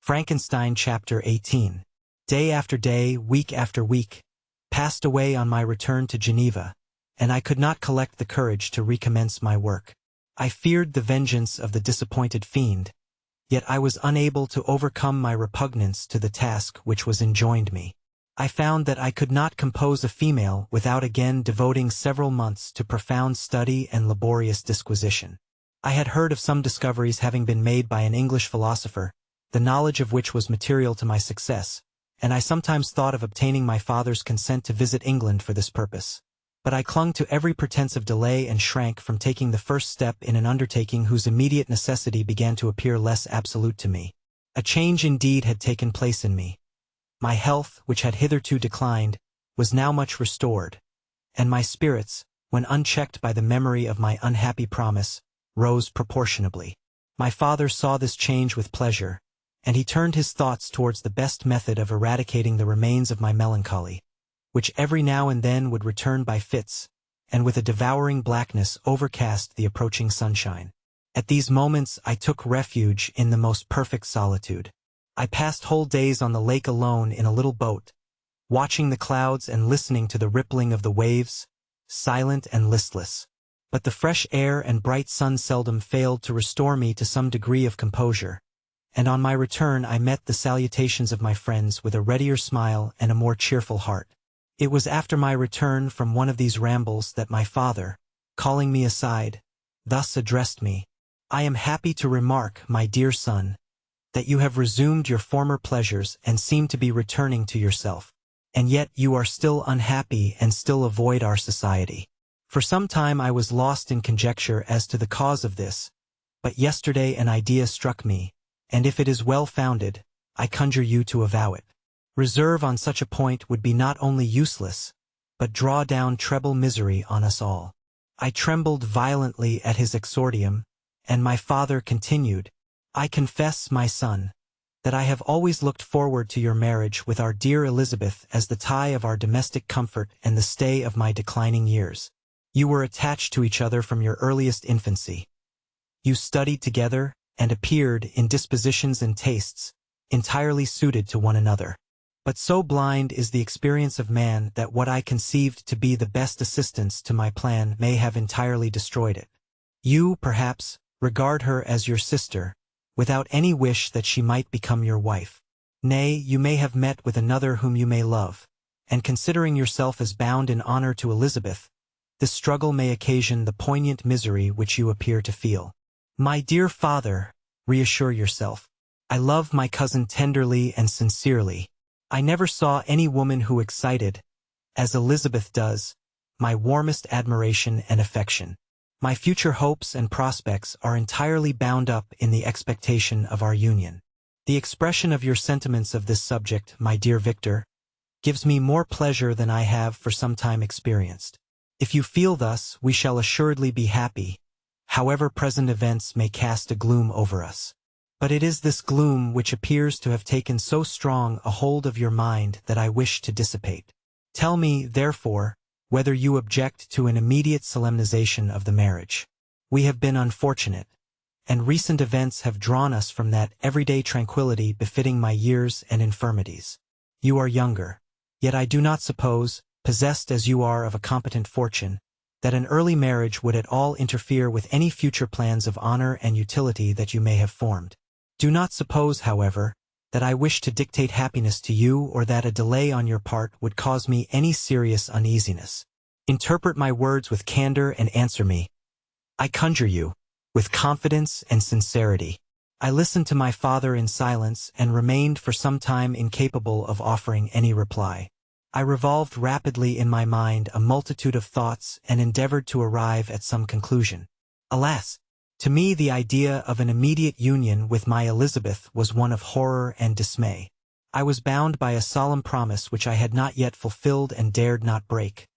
Frankenstein Chapter 18. Day after day, week after week, passed away on my return to Geneva, and I could not collect the courage to recommence my work. I feared the vengeance of the disappointed fiend, yet I was unable to overcome my repugnance to the task which was enjoined me. I found that I could not compose a female without again devoting several months to profound study and laborious disquisition. I had heard of some discoveries having been made by an English philosopher, the knowledge of which was material to my success, and I sometimes thought of obtaining my father's consent to visit England for this purpose. But I clung to every pretense of delay and shrank from taking the first step in an undertaking whose immediate necessity began to appear less absolute to me. A change indeed had taken place in me. My health, which had hitherto declined, was now much restored, and my spirits, when unchecked by the memory of my unhappy promise, rose proportionably. My father saw this change with pleasure, and he turned his thoughts towards the best method of eradicating the remains of my melancholy, which every now and then would return by fits, and with a devouring blackness overcast the approaching sunshine. At these moments I took refuge in the most perfect solitude. I passed whole days on the lake alone in a little boat, watching the clouds and listening to the rippling of the waves, silent and listless. But the fresh air and bright sun seldom failed to restore me to some degree of composure, and on my return I met the salutations of my friends with a readier smile and a more cheerful heart. It was after my return from one of these rambles that my father, calling me aside, thus addressed me: "I am happy to remark, my dear son, that you have resumed your former pleasures and seem to be returning to yourself. And yet you are still unhappy and still avoid our society." For some time I was lost in conjecture as to the cause of this, but yesterday an idea struck me, and if it is well-founded, I conjure you to avow it. Reserve on such a point would be not only useless, but draw down treble misery on us all. I trembled violently at his exordium, and my father continued: "I confess, my son, that I have always looked forward to your marriage with our dear Elizabeth as the tie of our domestic comfort and the stay of my declining years. You were attached to each other from your earliest infancy. You studied together, and appeared, in dispositions and tastes, entirely suited to one another. But so blind is the experience of man that what I conceived to be the best assistance to my plan may have entirely destroyed it. You, perhaps, regard her as your sister, without any wish that she might become your wife. Nay, you may have met with another whom you may love, and considering yourself as bound in honor to Elizabeth, this struggle may occasion the poignant misery which you appear to feel. My dear father, reassure yourself. I love my cousin tenderly and sincerely. I never saw any woman who excited, as Elizabeth does, my warmest admiration and affection. My future hopes and prospects are entirely bound up in the expectation of our union. The expression of your sentiments of this subject, my dear Victor, gives me more pleasure than I have for some time experienced. If you feel thus, we shall assuredly be happy, however present events may cast a gloom over us. But it is this gloom which appears to have taken so strong a hold of your mind that I wish to dissipate. Tell me, therefore, whether you object to an immediate solemnization of the marriage. We have been unfortunate, and recent events have drawn us from that everyday tranquility befitting my years and infirmities. You are younger, yet I do not suppose, possessed as you are of a competent fortune, that an early marriage would at all interfere with any future plans of honor and utility that you may have formed. Do not suppose, however, that I wish to dictate happiness to you or that a delay on your part would cause me any serious uneasiness. Interpret my words with candor and answer me, I conjure you, with confidence and sincerity. I listened to my father in silence and remained for some time incapable of offering any reply. I revolved rapidly in my mind a multitude of thoughts and endeavored to arrive at some conclusion. Alas! To me the idea of an immediate union with my Elizabeth was one of horror and dismay. I was bound by a solemn promise which I had not yet fulfilled and dared not break.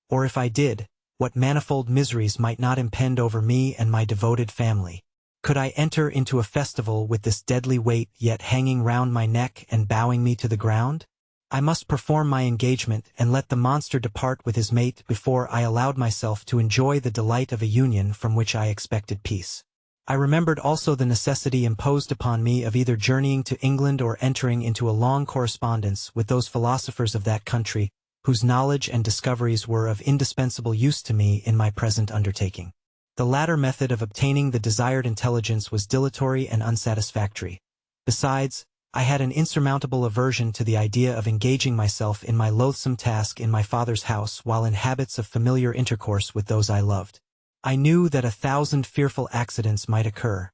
Or if I did, what manifold miseries might not impend over me and my devoted family? Could I enter into a festival with this deadly weight yet hanging round my neck and bowing me to the ground? I must perform my engagement and let the monster depart with his mate before I allowed myself to enjoy the delight of a union from which I expected peace. I remembered also the necessity imposed upon me of either journeying to England or entering into a long correspondence with those philosophers of that country, whose knowledge and discoveries were of indispensable use to me in my present undertaking. The latter method of obtaining the desired intelligence was dilatory and unsatisfactory. Besides, I had an insurmountable aversion to the idea of engaging myself in my loathsome task in my father's house while in habits of familiar intercourse with those I loved. I knew that 1,000 fearful accidents might occur,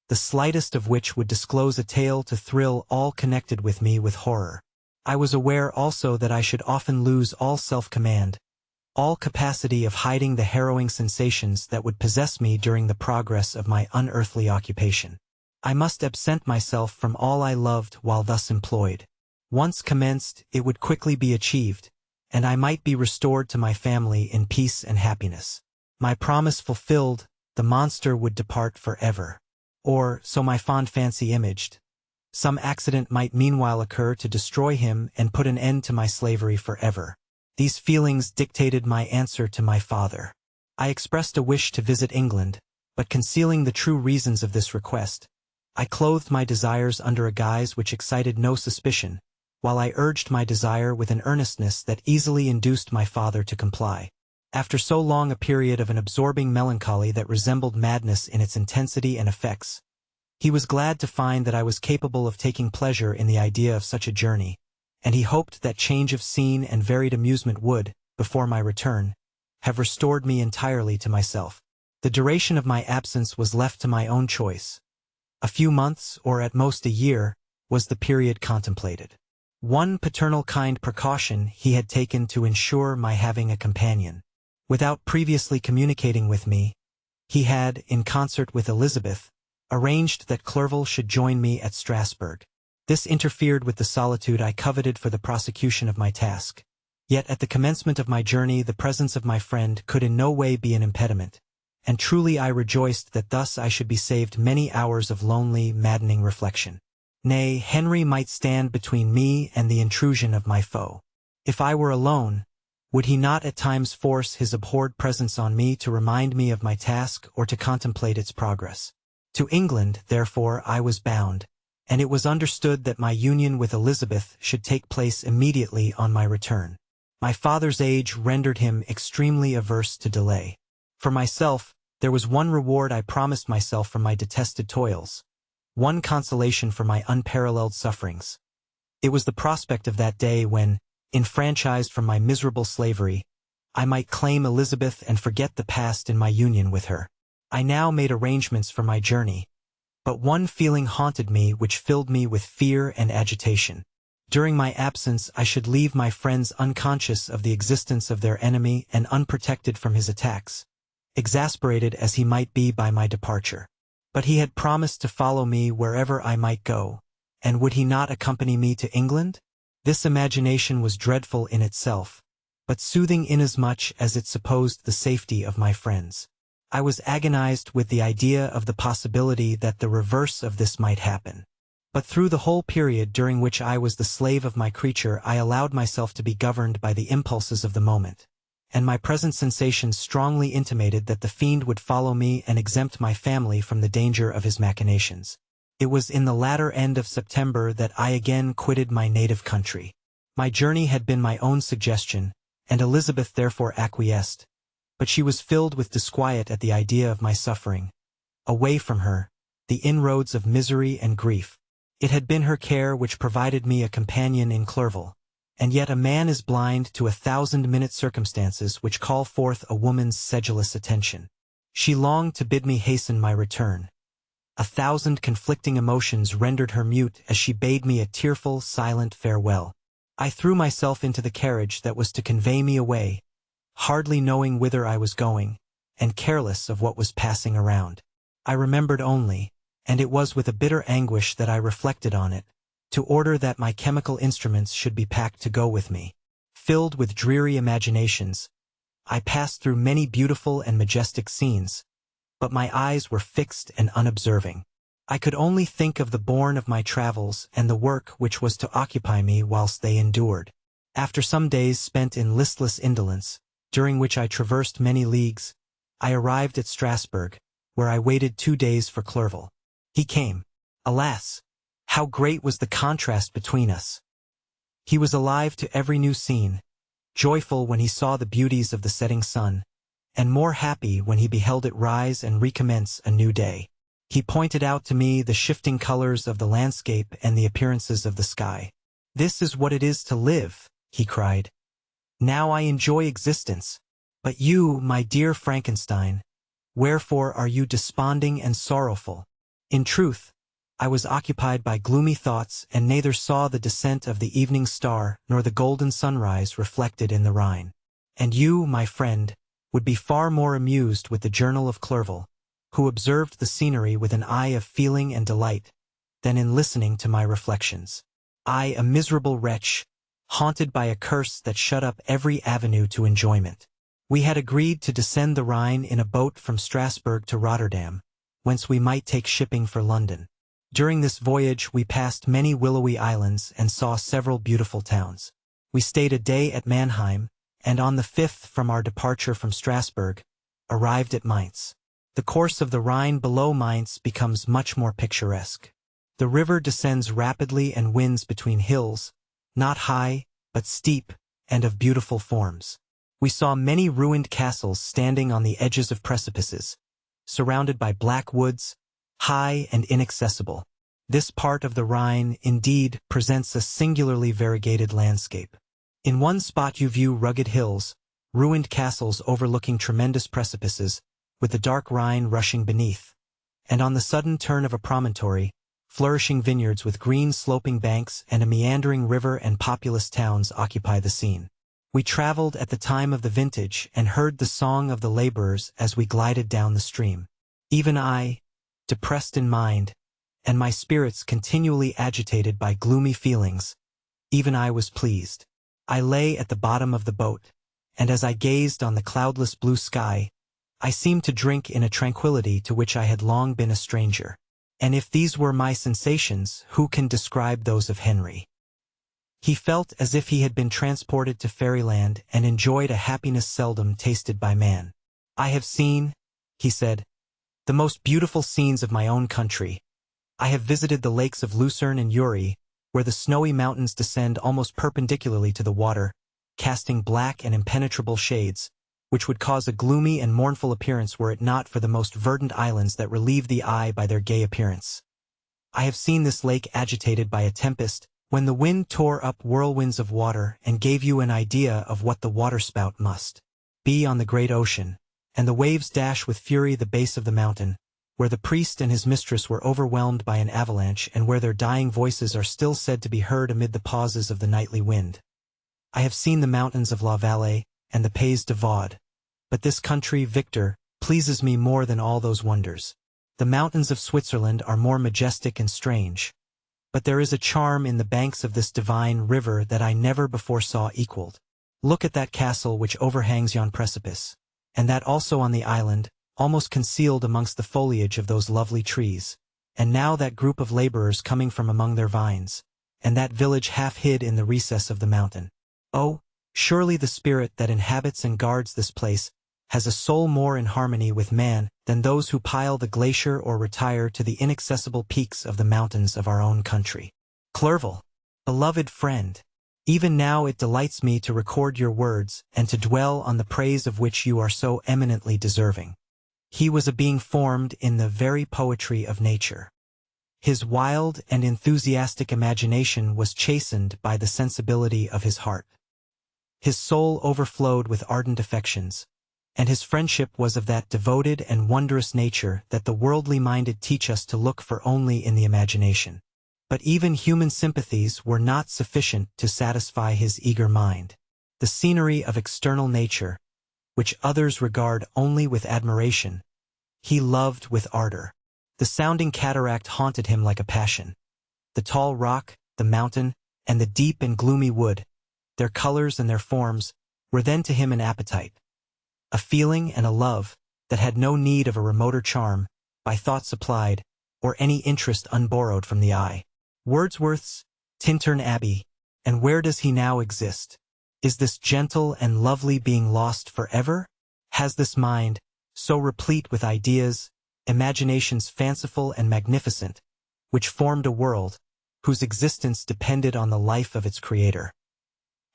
the slightest of which would disclose a tale to thrill all connected with me with horror. I was aware also that I should often lose all self-command, all capacity of hiding the harrowing sensations that would possess me during the progress of my unearthly occupation. I must absent myself from all I loved while thus employed. Once commenced, it would quickly be achieved, and I might be restored to my family in peace and happiness. My promise fulfilled, the monster would depart forever. Or, so my fond fancy imaged. Some accident might meanwhile occur to destroy him and put an end to my slavery forever. These feelings dictated my answer to my father. I expressed a wish to visit England, but concealing the true reasons of this request, I clothed my desires under a guise which excited no suspicion, while I urged my desire with an earnestness that easily induced my father to comply. After so long a period of an absorbing melancholy that resembled madness in its intensity and effects, he was glad to find that I was capable of taking pleasure in the idea of such a journey, and he hoped that change of scene and varied amusement would, before my return, have restored me entirely to myself. The duration of my absence was left to my own choice. A few months, or at most a year, was the period contemplated. One paternal kind precaution he had taken to ensure my having a companion. Without previously communicating with me, he had, in concert with Elizabeth, arranged that Clerval should join me at Strasbourg. This interfered with the solitude I coveted for the prosecution of my task. Yet at the commencement of my journey the presence of my friend could in no way be an impediment, and truly I rejoiced that thus I should be saved many hours of lonely, maddening reflection. Nay, Henry might stand between me and the intrusion of my foe. If I were alone, would he not at times force his abhorred presence on me to remind me of my task or to contemplate its progress? To England, therefore, I was bound, and it was understood that my union with Elizabeth should take place immediately on my return. My father's age rendered him extremely averse to delay. For myself, there was one reward I promised myself for my detested toils, one consolation for my unparalleled sufferings. It was the prospect of that day when, enfranchised from my miserable slavery, I might claim Elizabeth and forget the past in my union with her. I now made arrangements for my journey, but one feeling haunted me which filled me with fear and agitation. During my absence I should leave my friends unconscious of the existence of their enemy and unprotected from his attacks, exasperated as he might be by my departure. But he had promised to follow me wherever I might go, and would he not accompany me to England? This imagination was dreadful in itself, but soothing inasmuch as it supposed the safety of my friends. I was agonized with the idea of the possibility that the reverse of this might happen. But through the whole period during which I was the slave of my creature I allowed myself to be governed by the impulses of the moment, and my present sensations strongly intimated that the fiend would follow me and exempt my family from the danger of his machinations. It was in the latter end of September that I again quitted my native country. My journey had been my own suggestion, and Elizabeth therefore acquiesced, but she was filled with disquiet at the idea of my suffering. Away from her, the inroads of misery and grief. It had been her care which provided me a companion in Clerval, and yet a man is blind to 1,000-minute circumstances which call forth a woman's sedulous attention. She longed to bid me hasten my return. 1,000 conflicting emotions rendered her mute as she bade me a tearful, silent farewell. I threw myself into the carriage that was to convey me away, hardly knowing whither I was going, and careless of what was passing around. I remembered only, and it was with a bitter anguish that I reflected on it, to order that my chemical instruments should be packed to go with me. Filled with dreary imaginations, I passed through many beautiful and majestic scenes, but my eyes were fixed and unobserving. I could only think of the bourne of my travels and the work which was to occupy me whilst they endured. After some days spent in listless indolence, during which I traversed many leagues, I arrived at Strasbourg, where I waited 2 days for Clerval. He came. Alas, how great was the contrast between us! He was alive to every new scene, joyful when he saw the beauties of the setting sun, and more happy when he beheld it rise and recommence a new day. He pointed out to me the shifting colors of the landscape and the appearances of the sky. "This is what it is to live," he cried. "Now I enjoy existence. But you, my dear Frankenstein, wherefore are you desponding and sorrowful?" In truth, I was occupied by gloomy thoughts and neither saw the descent of the evening star nor the golden sunrise reflected in the Rhine. And you, my friend, would be far more amused with the journal of Clerval, who observed the scenery with an eye of feeling and delight, than in listening to my reflections. I, a miserable wretch, haunted by a curse that shut up every avenue to enjoyment. We had agreed to descend the Rhine in a boat from Strasbourg to Rotterdam, whence we might take shipping for London. During this voyage we passed many willowy islands and saw several beautiful towns. We stayed a day at Mannheim, and on the 5th from our departure from Strasbourg, arrived at Mainz. The course of the Rhine below Mainz becomes much more picturesque. The river descends rapidly and winds between hills, not high, but steep, and of beautiful forms. We saw many ruined castles standing on the edges of precipices, surrounded by black woods, high and inaccessible. This part of the Rhine, indeed, presents a singularly variegated landscape. In one spot you view rugged hills, ruined castles overlooking tremendous precipices, with the dark Rhine rushing beneath, and on the sudden turn of a promontory, flourishing vineyards with green sloping banks and a meandering river and populous towns occupy the scene. We traveled at the time of the vintage and heard the song of the laborers as we glided down the stream. Even I, depressed in mind, and my spirits continually agitated by gloomy feelings, even I was pleased. I lay at the bottom of the boat, and as I gazed on the cloudless blue sky, I seemed to drink in a tranquility to which I had long been a stranger. And if these were my sensations, who can describe those of Henry? He felt as if he had been transported to fairyland and enjoyed a happiness seldom tasted by man. "I have seen," he said, "the most beautiful scenes of my own country. I have visited the lakes of Lucerne and Uri, where the snowy mountains descend almost perpendicularly to the water, casting black and impenetrable shades, which would cause a gloomy and mournful appearance were it not for the most verdant islands that relieve the eye by their gay appearance. I have seen this lake agitated by a tempest, when the wind tore up whirlwinds of water and gave you an idea of what the waterspout must be on the great ocean, and the waves dash with fury the base of the mountain, where the priest and his mistress were overwhelmed by an avalanche and where their dying voices are still said to be heard amid the pauses of the nightly wind. I have seen the mountains of La Vallée and the Pays de Vaud, but this country, Victor, pleases me more than all those wonders. The mountains of Switzerland are more majestic and strange, but there is a charm in the banks of this divine river that I never before saw equaled. Look at that castle which overhangs yon precipice, and that also on the island, almost concealed amongst the foliage of those lovely trees, and now that group of laborers coming from among their vines, and that village half hid in the recess of the mountain. Oh, surely the spirit that inhabits and guards this place has a soul more in harmony with man than those who pile the glacier or retire to the inaccessible peaks of the mountains of our own country. Clerval, beloved friend, even now it delights me to record your words and to dwell on the praise of which you are so eminently deserving. He was a being formed in the very poetry of nature. His wild and enthusiastic imagination was chastened by the sensibility of his heart. His soul overflowed with ardent affections, and his friendship was of that devoted and wondrous nature that the worldly-minded teach us to look for only in the imagination. But even human sympathies were not sufficient to satisfy his eager mind. The scenery of external nature, which others regard only with admiration, he loved with ardor. The sounding cataract haunted him like a passion. The tall rock, the mountain, and the deep and gloomy wood, their colors and their forms, were then to him an appetite, a feeling and a love that had no need of a remoter charm, by thought supplied, or any interest unborrowed from the eye. Wordsworth's Tintern Abbey, and where does he now exist? Is this gentle and lovely being lost forever? Has this mind, so replete with ideas, imaginations fanciful and magnificent, which formed a world whose existence depended on the life of its creator.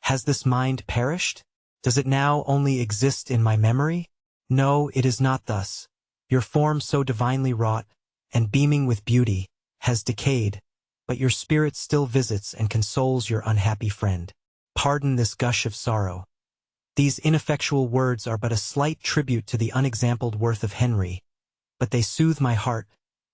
Has this mind perished? Does it now only exist in my memory? No, it is not thus. Your form so divinely wrought, and beaming with beauty, has decayed, but your spirit still visits and consoles your unhappy friend. Pardon this gush of sorrow. These ineffectual words are but a slight tribute to the unexampled worth of Henry, but they soothe my heart,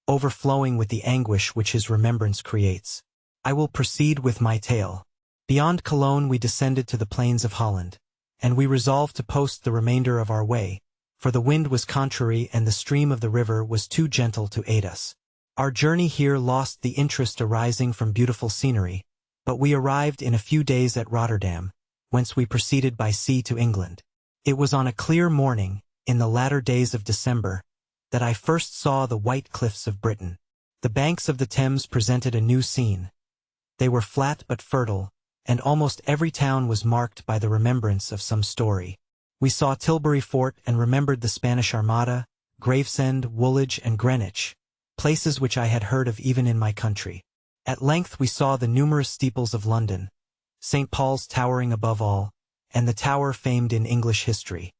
overflowing with the anguish which his remembrance creates. I will proceed with my tale. Beyond Cologne we descended to the plains of Holland, and we resolved to post the remainder of our way, for the wind was contrary and the stream of the river was too gentle to aid us. Our journey here lost the interest arising from beautiful scenery, but we arrived in a few days at Rotterdam, whence we proceeded by sea to England. It was on a clear morning, in the latter days of December, that I first saw the white cliffs of Britain. The banks of the Thames presented a new scene. They were flat but fertile, and almost every town was marked by the remembrance of some story. We saw Tilbury Fort and remembered the Spanish Armada, Gravesend, Woolwich, and Greenwich, places which I had heard of even in my country. At length we saw the numerous steeples of London, St. Paul's towering above all, and the tower famed in English history.